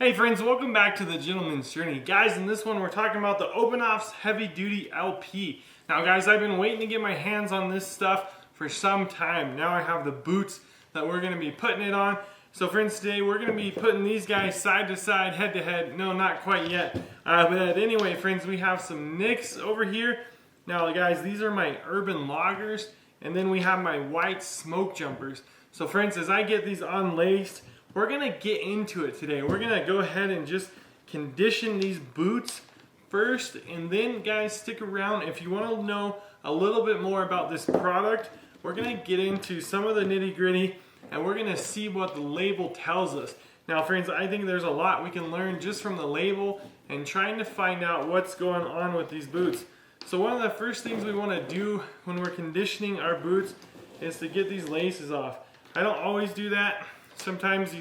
Hey friends, welcome back to the Gentleman's Journey. Guys, in this one we're talking about the Obenauf's Heavy Duty LP. Now guys, I've been waiting to get my hands on this stuff for some time. Now I have the boots that we're going to be putting it on. So friends, today we're going to be putting these guys side to side, head to head. No, not quite yet. But anyway, friends, we have some nicks over here. Now guys, these are my urban loggers. And then we have my white smoke jumpers. So friends, as I get these unlaced, we're going to get into it today. We're going to go ahead and just condition these boots first. And then guys, stick around. If you want to know a little bit more about this product, we're going to get into some of the nitty gritty and we're going to see what the label tells us. Now friends, I think there's a lot we can learn just from the label and trying to find out what's going on with these boots. So one of the first things we want to do when we're conditioning our boots is to get these laces off. I don't always do that. Sometimes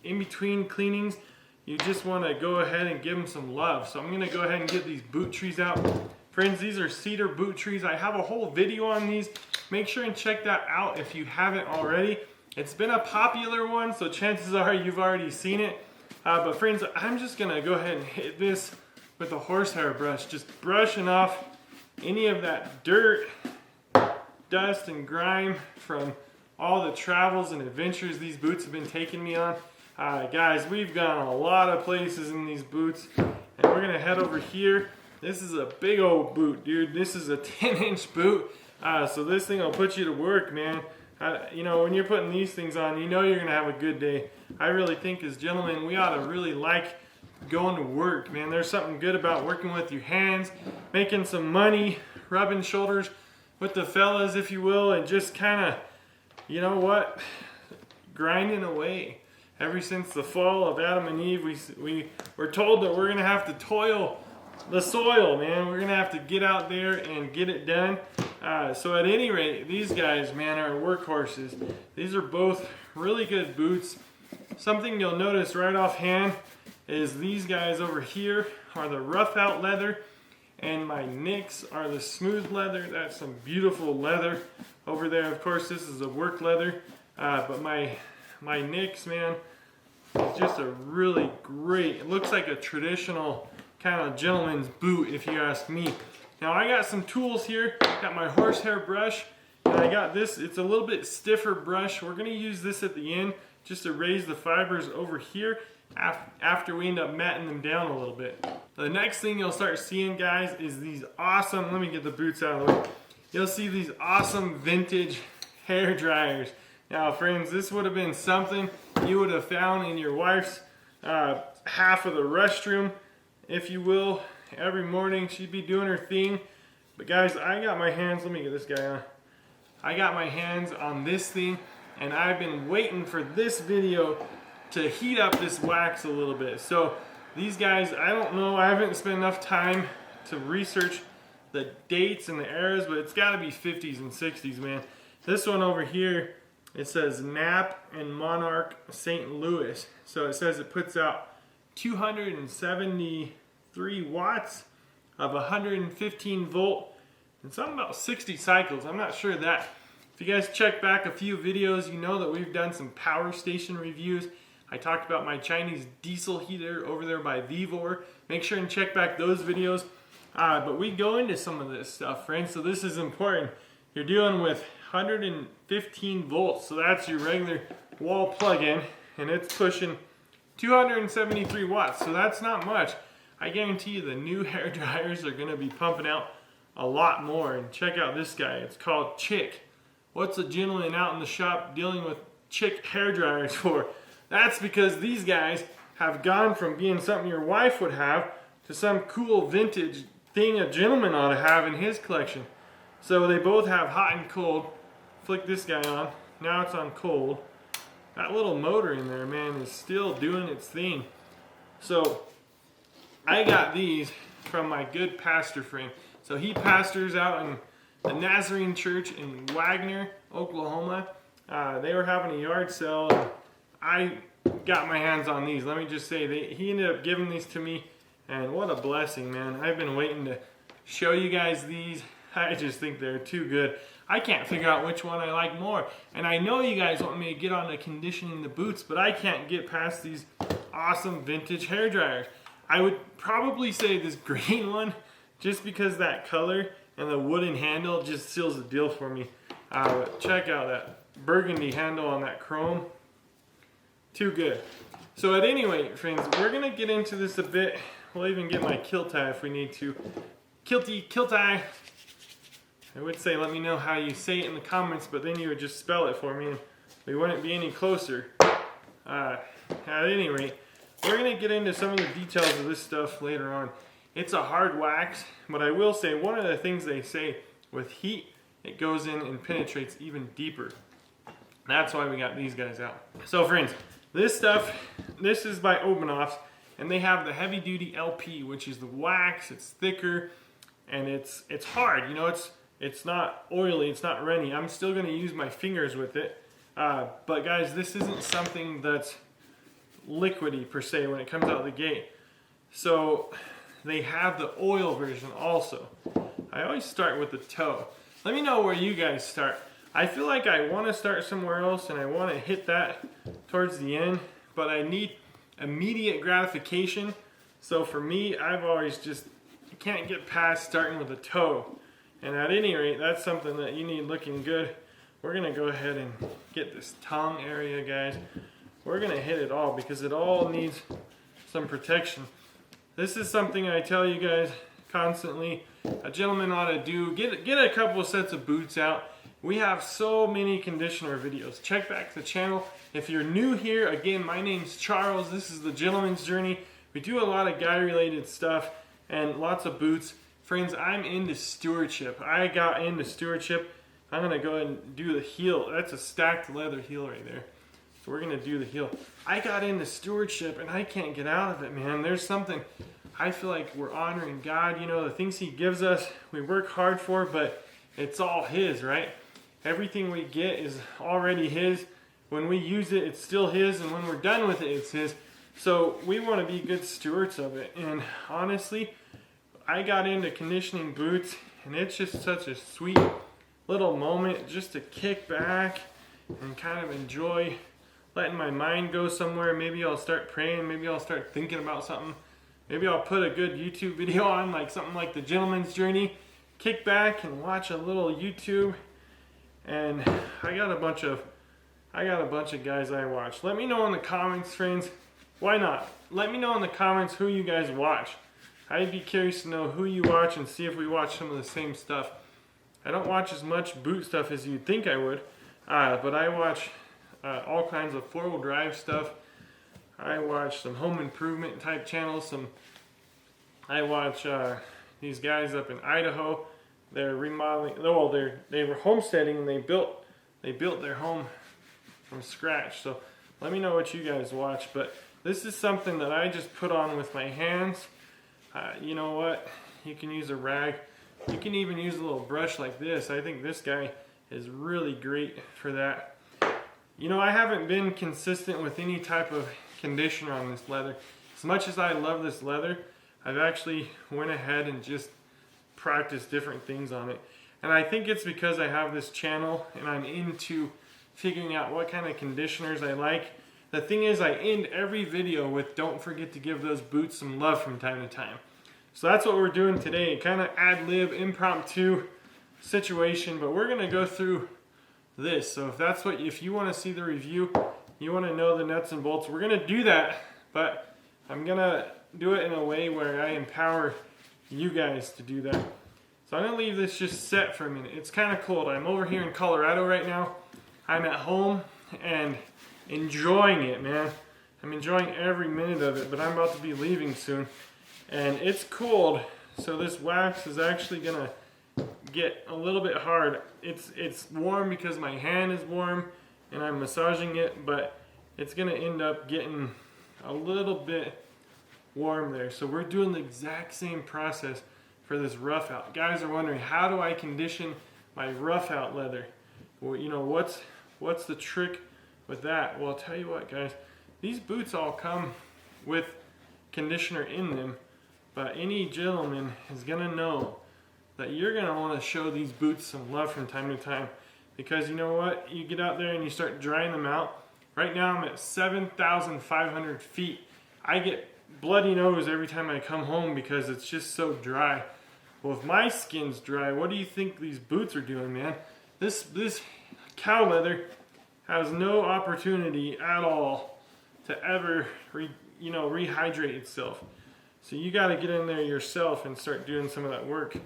in between cleanings, you just want to go ahead and give them some love. So I'm going to go ahead and get these boot trees out. Friends, these are cedar boot trees. I have a whole video on these. Make sure and check that out if you haven't already. It's been a popular one, so chances are you've already seen it. But friends, I'm just going to go ahead and hit this with a horsehair brush. Just brushing off any of that dirt, dust, and grime from all the travels and adventures these boots have been taking me on. Guys, we've gone a lot of places in these boots, and we're gonna head over here. This is a big old boot, dude. This is a 10-inch boot, so this thing will put you to work, man. You know, when you're putting these things on, you know you're gonna have a good day. I really think as gentlemen, we ought to really like going to work, man. There's something good about working with your hands, making some money, rubbing shoulders with the fellas, if you will, and just kind of, you know what, grinding away. Ever since the fall of Adam and Eve, we were told that we're going to have to toil the soil, man. We're going to have to get out there and get it done. So at any rate, these guys, man, are workhorses. These are both really good boots. Something you'll notice right offhand is these guys over here are the rough out leather, and my nicks are the smooth leather. That's some beautiful leather over there. Of course, this is a work leather, but my nicks, man, is just a really great, it looks like a traditional kind of gentleman's boot, if you ask me. Now I got some tools here. Got my horsehair brush, and I got this. It's a little bit stiffer brush. We're going to use this at the end just to raise the fibers over here after we end up matting them down a little bit. The next thing you'll start seeing, guys, is these awesome, let me get the boots out of the way. You'll see these awesome vintage hair dryers. Now friends, this would have been something you would have found in your wife's half of the restroom, if you will. Every morning she'd be doing her thing. But guys, I got my hands, let me get this guy on. I got my hands on this thing, and I've been waiting for this video to heat up this wax a little bit. So these guys, I don't know, I haven't spent enough time to research the dates and the eras, but it's got to be 50s and 60s, man. This one over here, it says Knapp and Monarch St. Louis. So it says it puts out 273 watts of 115 volt and something about 60 cycles. I'm not sure of that. If you guys check back a few videos, you know that we've done some power station reviews. I talked about my Chinese diesel heater over there by Vivor. Make sure and check back those videos. But we go into some of this stuff, friends, so this is important. You're dealing with 115 volts, so that's your regular wall plug-in, and it's pushing 273 watts, so that's not much. I guarantee you the new hair dryers are going to be pumping out a lot more. And check out this guy. It's called Chick. What's a gentleman out in the shop dealing with Chick hair dryers for? That's because these guys have gone from being something your wife would have to some cool vintage thing a gentleman ought to have in his collection. So they both have hot and cold. Flick this guy on. Now it's on cold. That little motor in there, man, is still doing its thing. So I got these from my good pastor friend. So he pastors out in the Nazarene Church in Wagner, Oklahoma. They were having a yard sale, and I got my hands on these. Let me just say, he ended up giving these to me, and what a blessing, man. I've been waiting to show you guys these. I just think they're too good. I can't figure out which one I like more. And I know you guys want me to get on to conditioning the boots, but I can't get past these awesome vintage hair dryers. I would probably say this green one, just because that color and the wooden handle just seals the deal for me. Check out that burgundy handle on that chrome. Too good. So at any rate, friends, we're gonna get into this a bit. We'll even get my kill tie if we need to. Kill tie. I would say let me know how you say it in the comments, but then you would just spell it for me and we wouldn't be any closer. At any rate, we're gonna get into some of the details of this stuff later on. It's a hard wax, but I will say one of the things they say with heat, it goes in and penetrates even deeper. That's why we got these guys out. So friends, this stuff, this is by Obenauf, and they have the heavy duty LP, which is the wax. It's thicker and it's hard. You know, it's not oily, it's not runny. I'm still gonna use my fingers with it. But guys, this isn't something that's liquidy per se when it comes out of the gate. So they have the oil version also. I always start with the toe. Let me know where you guys start. I feel like I want to start somewhere else and I want to hit that towards the end, but I need immediate gratification. So for me, I've always just can't get past starting with the toe. And at any rate, that's something that you need looking good. We're gonna go ahead and get this tongue area, guys. We're gonna hit it all because it all needs some protection. This is something I tell you guys constantly. A gentleman ought to do. Get a couple of sets of boots out. We have so many conditioner videos. Check back the channel. If you're new here, again, my name's Charles. This is the Gentleman's Journey. We do a lot of guy-related stuff and lots of boots. Friends, I'm into stewardship. I got into stewardship. I'm gonna go ahead and do the heel. That's a stacked leather heel right there. So we're gonna do the heel. I got into stewardship and I can't get out of it, man. There's something, I feel like we're honoring God. You know, the things He gives us, we work hard for, but it's all His, right? Everything we get is already His. When we use it, it's still His, and when we're done with it, it's His. So we want to be good stewards of it. And honestly, I got into conditioning boots, and it's just such a sweet little moment just to kick back and kind of enjoy letting my mind go somewhere. Maybe I'll start praying. Maybe I'll start thinking about something. Maybe I'll put a good YouTube video on, like something like the Gentleman's Journey. Kick back and watch a little YouTube. And I got a bunch of guys I watch. Let me know in the comments, friends. Why not? Let me know in the comments who you guys watch. I'd be curious to know who you watch and see if we watch some of the same stuff. I don't watch as much boot stuff as you'd think I would, but I watch all kinds of four-wheel drive stuff. I watch some home improvement type channels. I watch these guys up in Idaho. They're remodeling. Well, they were homesteading and they built their home from scratch. So let me know what you guys watch. But this is something that I just put on with my hands. You know what? You can use a rag. You can even use a little brush like this. I think this guy is really great for that. You know, I haven't been consistent with any type of conditioner on this leather. As much as I love this leather, I've actually went ahead and just practiced different things on it. And I think it's because I have this channel and I'm into figuring out what kind of conditioners I like. The thing is, I end every video with don't forget to give those boots some love from time to time. So that's what we're doing today, kind of ad-lib, impromptu situation, but we're gonna go through this. So if you wanna see the review, you wanna know the nuts and bolts, we're gonna do that, but I'm gonna do it in a way where I empower you guys to do that. So I'm gonna leave this just set for a minute. It's kind of cold. I'm over here in Colorado right now. I'm at home and enjoying it, man. I'm enjoying every minute of it, but I'm about to be leaving soon. And it's cold, so this wax is actually gonna get a little bit hard. It's warm because my hand is warm and I'm massaging it, but it's gonna end up getting a little bit warm there. So we're doing the exact same process for this rough out. Guys are wondering, how do I condition my rough out leather? Well, you know, what's the trick with that? Well, I'll tell you what, guys, these boots all come with conditioner in them, but any gentleman is gonna know that you're gonna want to show these boots some love from time to time, because you know what, you get out there and you start drying them out. Right now I'm at 7,500 feet I get bloody nose every time I come home because it's just so dry. Well, if my skin's dry, what do you think these boots are doing, man? This cow leather has no opportunity at all to ever rehydrate itself. So you got to get in there yourself and start doing some of that work.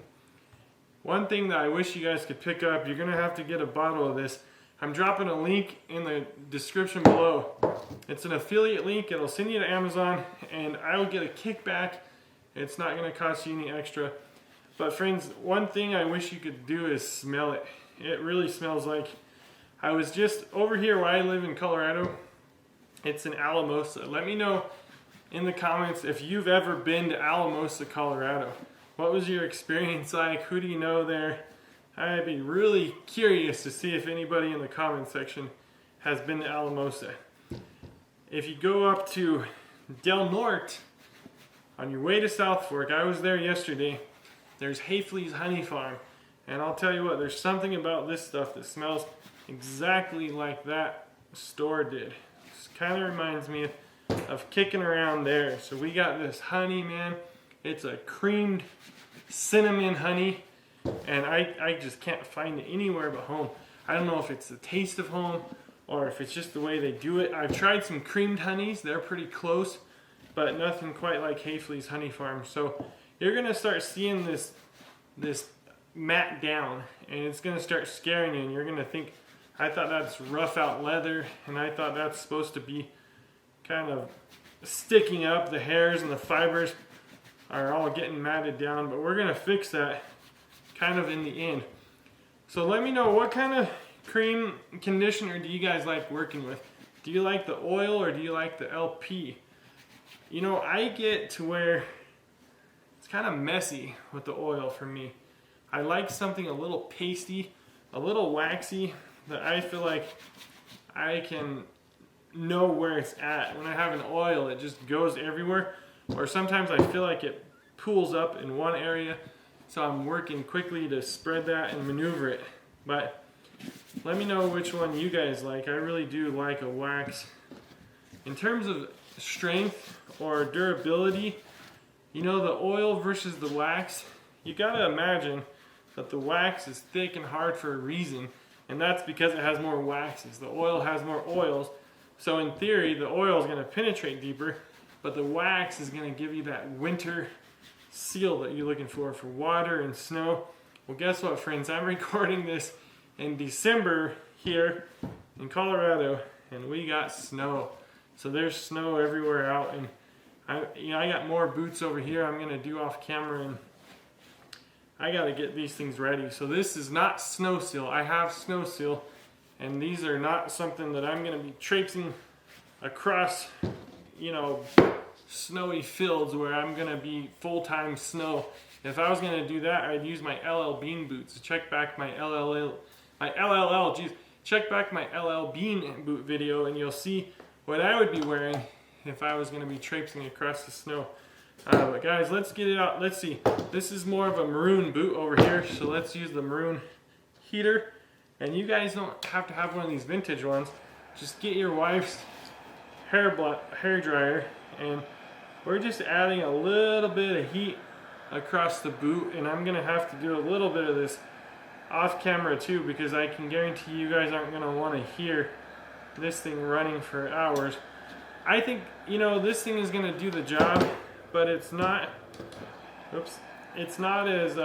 One thing that I wish you guys could pick up, you're going to have to get a bottle of this. I'm dropping a link in the description below. It's an affiliate link. It'll send you to Amazon and I'll get a kickback. It's not going to cost you any extra. But friends, one thing I wish you could do is smell it. It really smells like, I was just over here where I live in Colorado. It's in Alamosa. Let me know in the comments if you've ever been to Alamosa, Colorado. What was your experience like? Who do you know there? I'd be really curious to see if anybody in the comment section has been to Alamosa. If you go up to Del Norte on your way to South Fork, I was there yesterday. There's Hafley's Honey Farm. And I'll tell you what, there's something about this stuff that smells exactly like that store did. It kind of reminds me of kicking around there. So we got this honey, man. It's a creamed cinnamon honey. And I just can't find it anywhere but home. I don't know if it's the taste of home or if it's just the way they do it. I've tried some creamed honeys. They're pretty close, but nothing quite like Hafley's Honey Farm. So you're going to start seeing this mat down, and it's going to start scaring you, and you're going to think, I thought that's rough out leather, and I thought that's supposed to be kind of sticking up. The hairs and the fibers are all getting matted down, but we're going to fix that kind of in the end. So let me know, what kind of cream conditioner do you guys like working with? Do you like the oil or do you like the LP? You know, I get to where it's kind of messy with the oil for me. I like something a little pasty, a little waxy, that I feel like I can know where it's at. When I have an oil, it just goes everywhere. Or sometimes I feel like it pools up in one area, so I'm working quickly to spread that and maneuver it. But let me know which one you guys like. I really do like a wax. In terms of strength or durability, you know, the oil versus the wax, you gotta imagine that the wax is thick and hard for a reason, and that's because it has more waxes. The oil has more oils, so in theory the oil is going to penetrate deeper, but the wax is going to give you that winter seal that you're looking for water and snow. Well, guess what, friends? I'm recording this in December here in Colorado, and we got snow. So there's snow everywhere out, and I got more boots over here I'm going to do off camera, and I got to get these things ready. So this is not snow seal. I have snow seal, and these are not something that I'm going to be traipsing across, you know, snowy fields where I'm going to be full-time snow. If I was going to do that, I'd use my LL Bean boots. Check back my check back my LL Bean boot video, and you'll see what I would be wearing if I was going to be traipsing across the snow. But guys, let's get it out. Let's see. This is more of a maroon boot over here, so let's use the maroon heater. And you guys don't have to have one of these vintage ones. Just get your wife's hair dryer, and we're just adding a little bit of heat across the boot. And I'm gonna have to do a little bit of this off camera too, because I can guarantee you guys aren't gonna want to hear this thing running for hours. I think, you know, this thing is gonna do the job, but it's not, it's not as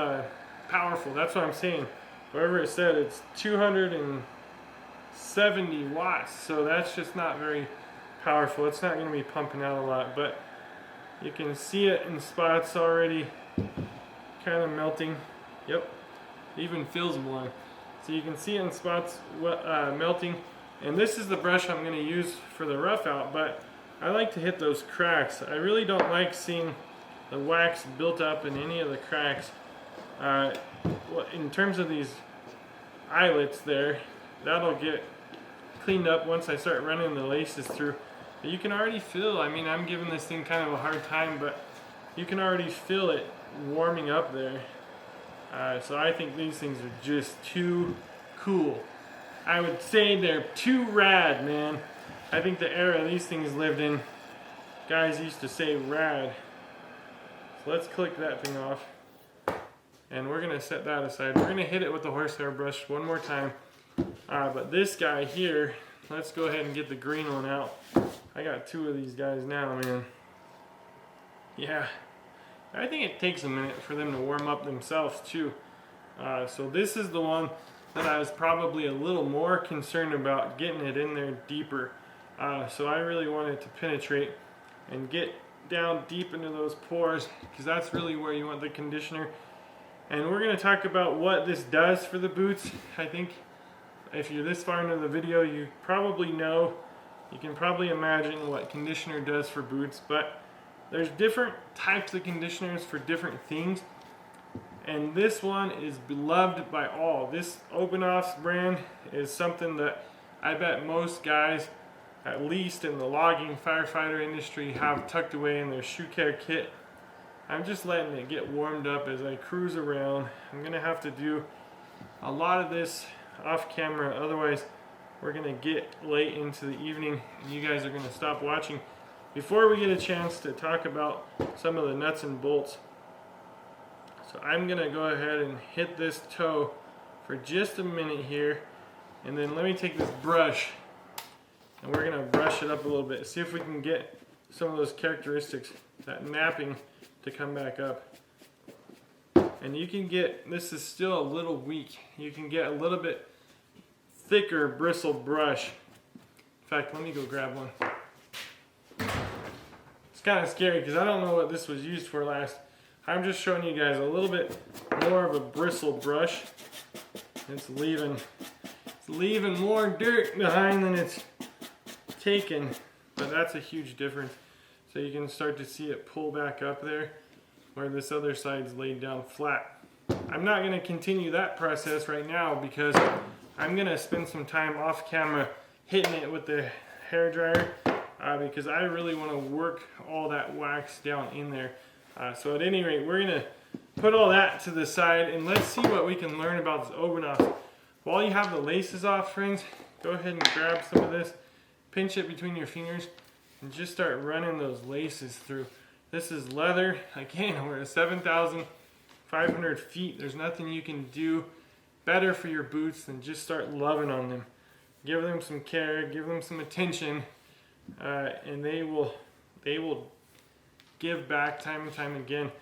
powerful. That's what I'm saying. Whatever it said, it's 270 watts, so that's just not very powerful. It's not going to be pumping out a lot, but you can see it in spots already kind of melting. Yep, it even feels warm. So you can see it in spots melting. And this is the brush I'm going to use for the rough out, but I like to hit those cracks. I really don't like seeing the wax built up in any of the cracks. In terms of these eyelets there, that'll get cleaned up once I start running the laces through. But you can already feel, I mean, I'm giving this thing kind of a hard time, but you can already feel it warming up there. So I think these things are just too cool. I would say they're too rad, man. I think the era these things lived in guys used to say rad. So let's click that thing off. And we're gonna set that aside. We're gonna hit it with the horsehair brush one more time. But this guy here, let's go ahead and get the green one out. I got two of these guys now, man. Yeah, I think it takes a minute for them to warm up themselves too. So this is the one that I was probably a little more concerned about getting it in there deeper. So I really wanted to penetrate and get down deep into those pores, because that's really where you want the conditioner. And we're going to talk about what this does for the boots. I think if you're this far into the video, you probably know, you can probably imagine what conditioner does for boots, but there's different types of conditioners for different things. And this one is beloved by all. This Obenauf brand is something that I bet most guys, at least in the logging firefighter industry, have tucked away in their shoe care kit. I'm just letting it get warmed up as I cruise around. I'm gonna have to do a lot of this off camera, otherwise we're gonna get late into the evening and you guys are gonna stop watching before we get a chance to talk about some of the nuts and bolts. So I'm gonna go ahead and hit this toe for just a minute here, and then let me take this brush and we're gonna brush it up a little bit, see if we can get some of those characteristics, that napping, to come back up. And you can get, this is still a little weak, you can get a little bit thicker bristle brush. In fact, let me go grab one. It's kind of scary because I don't know what this was used for last. I'm just showing you guys a little bit more of a bristle brush. It's leaving more dirt behind than it's taken, but that's a huge difference. So you can start to see it pull back up there where this other side's laid down flat. I'm not going to continue that process right now because I'm going to spend some time off camera hitting it with the hair dryer because I really want to work all that wax down in there. So at any rate, we're going to put all that to the side and let's see what we can learn about this Obenauf. While you have the laces off, friends, go ahead and grab some of this, pinch it between your fingers, and just start running those laces through. This is leather. Again, we're at 7,500 feet. There's nothing you can do better for your boots than just start loving on them. Give them some care, give them some attention, and they will give back time and time again.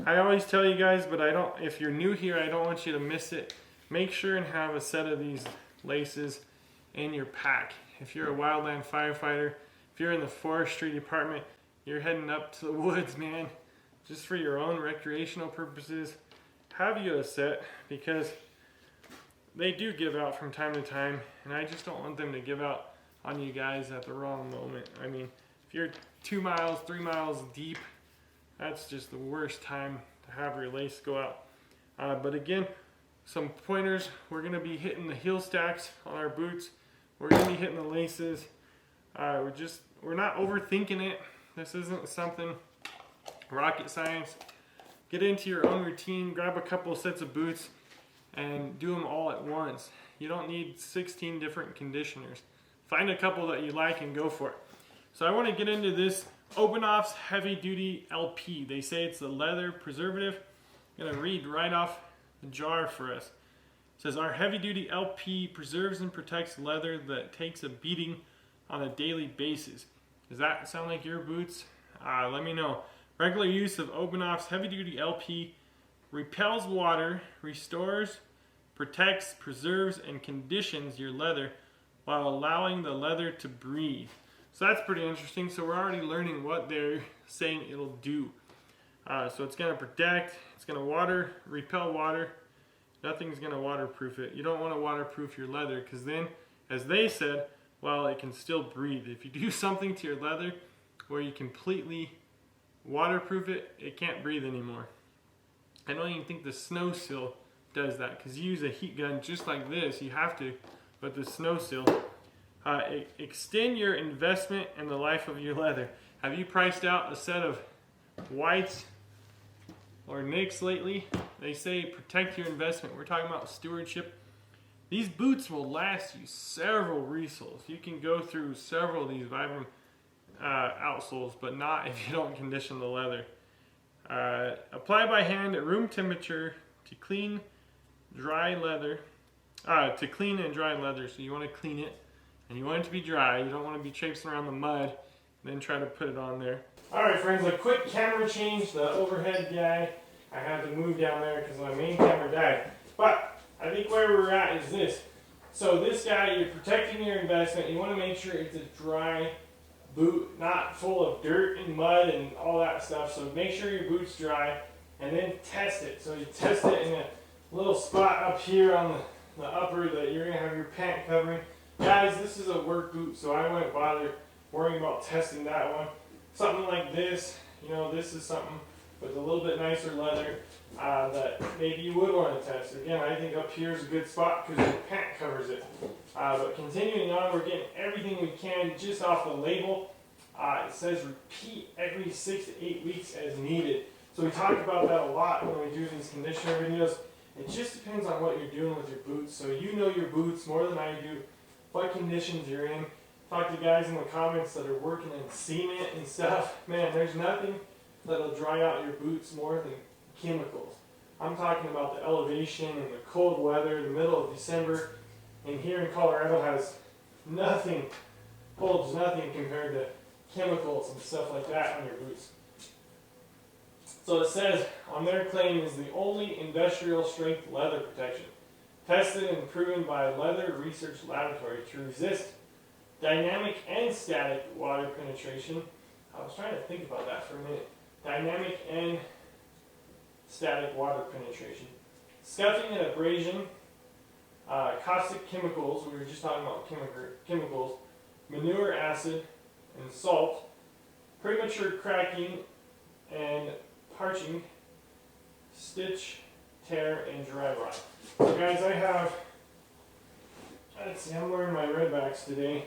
I always tell you guys, but if you're new here, I don't want you to miss it. Make sure and have a set of these laces in your pack. If you're a wildland firefighter, if you're in the forestry department, you're heading up to the woods, man, just for your own recreational purposes, have you a set, because they do give out from time to time, and I just don't want them to give out on you guys at the wrong moment. I mean, if you're 2 miles, 3 miles deep, that's just the worst time to have your lace go out. But again, some pointers, we're going to be hitting the heel stacks on our boots. We're going to be hitting the laces. We're not overthinking it. This isn't something rocket science. Get into your own routine, grab a couple sets of boots, and do them all at once. You don't need 16 different conditioners. Find a couple that you like and go for it. So I want to get into this Obenauf's Heavy Duty LP. They say it's the leather preservative. I'm going to read right off the jar for us. It says, our Heavy Duty LP preserves and protects leather that takes a beating on a daily basis. Does that sound like your boots? Let me know. Regular use of Obenauf's Heavy Duty LP repels water, restores, protects, preserves, and conditions your leather while allowing the leather to breathe. So that's pretty interesting. So we're already learning what they're saying it'll do. So it's going to protect, it's going to repel water. Nothing's going to waterproof it. You don't want to waterproof your leather because then, as they said, well, it can still breathe. If you do something to your leather where you completely waterproof it, it can't breathe anymore. I don't even think the snow seal does that because you use a heat gun just like this. You have to, but the snow seal. Extend your investment and the life of your leather. Have you priced out a set of whites or nicks lately? They say protect your investment. We're talking about stewardship. These boots will last you several resoles. You can go through several of these Vibram outsoles, but not if you don't condition the leather. Apply by hand at room temperature to clean, dry leather. To clean and dry leather, so you want to clean it and you want it to be dry. You don't want to be traipsing around the mud and then try to put it on there. Alright friends, a quick camera change. The overhead guy, I had to move down there because my main camera died. But I think where we're at is this. So this guy, you're protecting your investment. You want to make sure it's a dry boot, not full of dirt and mud and all that stuff. So make sure your boot's dry and then test it. So you test it in a little spot up here on the upper that you're going to have your pant covering. Guys, this is a work boot, so I wouldn't bother worrying about testing that one. Something like this, you know, this is something with a little bit nicer leather that maybe you would want to test. Again, I think up here is a good spot because the pant covers it. But continuing on, we're getting everything we can just off the label. It says repeat every 6 to 8 weeks as needed. So we talk about that a lot when we do these conditioner videos. It just depends on what you're doing with your boots. So you know your boots more than I do, what conditions you're in. Talk to guys in the comments that are working in cement and stuff. Man, there's nothing that'll dry out your boots more than chemicals. I'm talking about the elevation and the cold weather, the middle of December. And here in Colorado has nothing, holds nothing compared to chemicals and stuff like that on your boots. So it says on their claim is the only industrial strength leather protection, tested and proven by Leather Research Laboratory to resist dynamic and static water penetration. I was trying to think about that for a minute. Dynamic and static water penetration. Scuffing and abrasion, caustic chemicals, we were just talking about chemicals, manure acid and salt, premature cracking and parching, stitch, tear, and dry rot. So guys, I have, let's see, I'm wearing my redbacks today,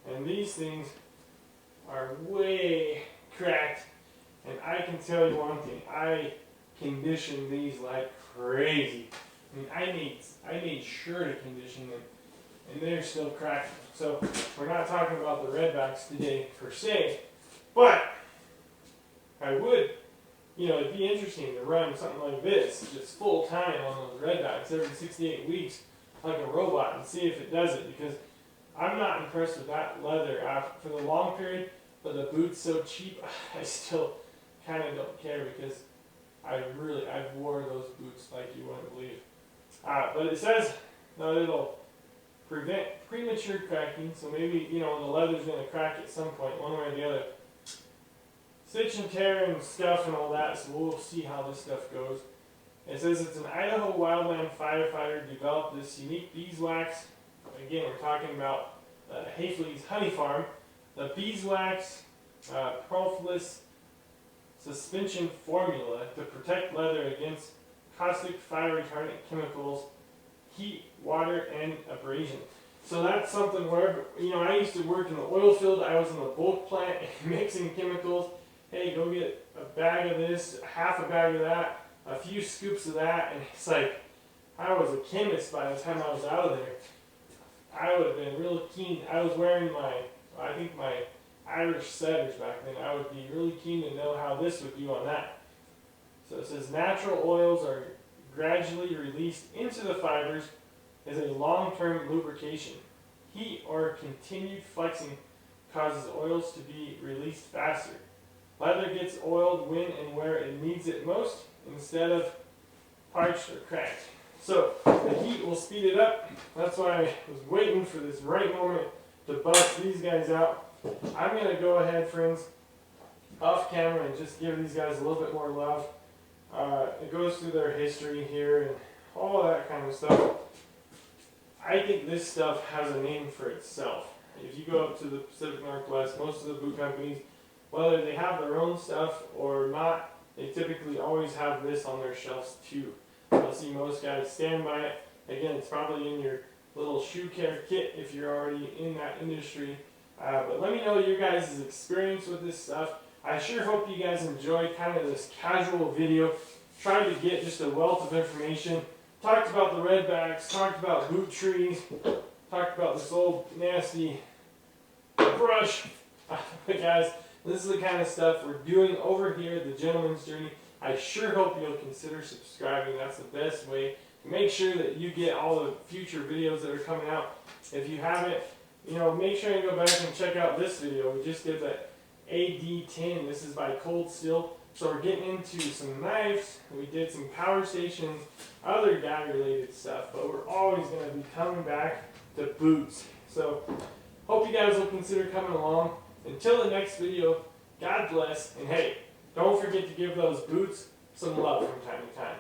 and these things are way cracked, and I can tell you one thing, I conditioned these like crazy. I mean, I made sure to condition them, and they're still cracked. So we're not talking about the redbacks today per se, but I would, you know, it'd be interesting to run something like this, just full time on those redbacks every 68 weeks, like a robot, and see if it does it, because I'm not impressed with that leather for the long period, but the boot's so cheap, I still kind of don't care, because I wore those boots like you wouldn't believe. But it says that it'll prevent premature cracking, so maybe, you know, the leather's going to crack at some point, one way or the other. Stitch and tear and scuff and all that, so we'll see how this stuff goes. It says it's an Idaho wildland firefighter developed this unique beeswax. Again, we're talking about Hafley's Honey Farm. The beeswax pearlfless suspension formula to protect leather against caustic fire retardant chemicals, heat, water, and abrasion. So that's something where, you know, I used to work in the oil field. I was in the bulk plant mixing chemicals. Hey, go get a bag of this, half a bag of that, a few scoops of that, and it's like, I was a chemist by the time I was out of there. I would have been real keen. I was wearing my Irish setters back then. I would be really keen to know how this would do on that. So it says natural oils are gradually released into the fibers as a long-term lubrication. Heat or continued flexing causes oils to be released faster. Leather gets oiled when and where it needs it most, instead of parched or cracked. So the heat will speed it up. That's why I was waiting for this right moment to bust these guys out. I'm going to go ahead, friends, off camera and just give these guys a little bit more love. It goes through their history here and all that kind of stuff. I think this stuff has a name for itself. If you go up to the Pacific Northwest, most of the boot companies, whether they have their own stuff or not, they typically always have this on their shelves too. You'll see most guys stand by it. Again, it's probably in your little shoe care kit if you're already in that industry. But let me know your guys' experience with this stuff. I sure hope you guys enjoyed kind of this casual video. Tried to get just a wealth of information. Talked about the redbacks, talked about boot trees, talked about this old nasty brush But guys, this is the kind of stuff we're doing over here at the Gentleman's Journey. I sure hope you'll consider subscribing. That's the best way to make sure that you get all the future videos that are coming out. If you haven't, make sure you go back and check out this video. We just did the AD10. This is by Cold Steel. So we're getting into some knives. We did some power stations, other guy-related stuff. But we're always going to be coming back to boots. So hope you guys will consider coming along. Until the next video, God bless. And hey, don't forget to give those boots some love from time to time.